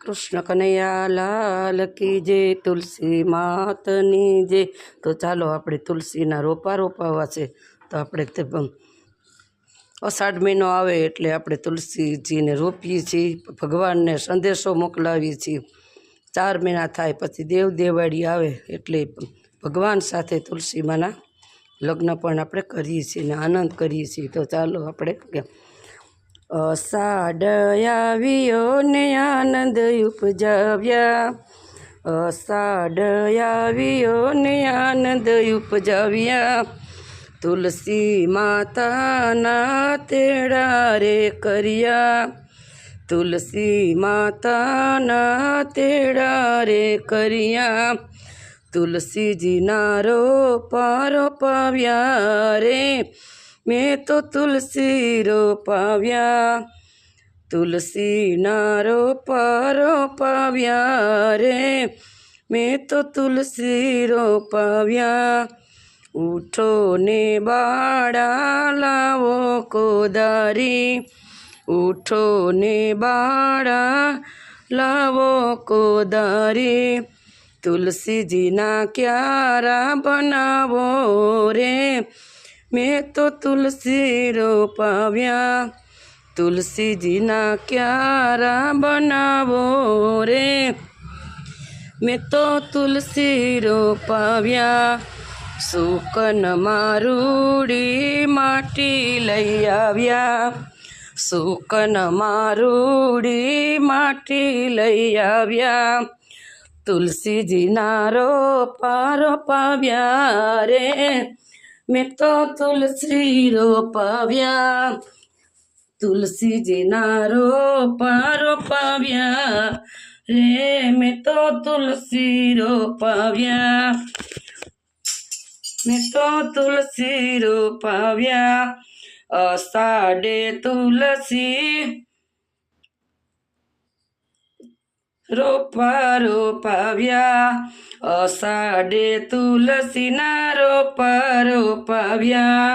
કૃષ્ણ કનૈયા લાલ કી જય, તુલસી માતની જય। તો ચાલો આપણે તુલસીના રોપા રોપાવા છે। તો આપણે અષાઢ મહિનો આવે એટલે આપણે તુલસીજીને રોપીએ છીએ, ભગવાનને સંદેશો મોકલાવીએ છીએ। 4 મહિના થાય પછી દેવ દેવાળી આવે એટલે ભગવાન સાથે તુલસીમાના લગ્ન પણ આપણે કરીએ છીએ ને આનંદ કરીએ છીએ। તો ચાલો આપણે અષાઢ આવ્યો ને આનંદ ઉપજાવ્યા, અષાઢ આવ્યો ને આનંદ ઉપજાવ્યા, તુલસી માતાના તેડા રે કર્યા, તુલસી માતાના તેડા રે કર્યા, તુલસીજીના રોપા રોપાવ્યા રે, મેં તો તુલસી રોપાવ્યા, તુલસીના રોપા રોપાવ્યા રે, મેં તો તુલસી રોપાવ્યા। ઉઠો ને બાળા લાવો કોદારી, ઉઠો ને બાળા લાવો કોદારી, તુલસીજીના ક્યારા બનાવો રે, મેં તો તુલસી રોપાવ્યા, તુલસીજીના ક્યારા બનાવો રે, મેં તો તુલસી રોપાવ્યા। સુકન મારુડી માટી લઈ આવ્યા, સુકન મારુડી માટી લઈ આવ્યા, તુલસીજીના રોપા રોપાવ્યા રે, મેં તો તુલસી રોપાવ્યા, તુલસીજીના રોપા રોપાવ્યા રે, મેં તો તુલસી રોપાવ્યા, મેં તો તુલસી રોપાવ્યા। અષાઢે તુલસી રોપા રોપાવ્યા, અષાઢે તુલસીના રોપા રોપાવ્યા।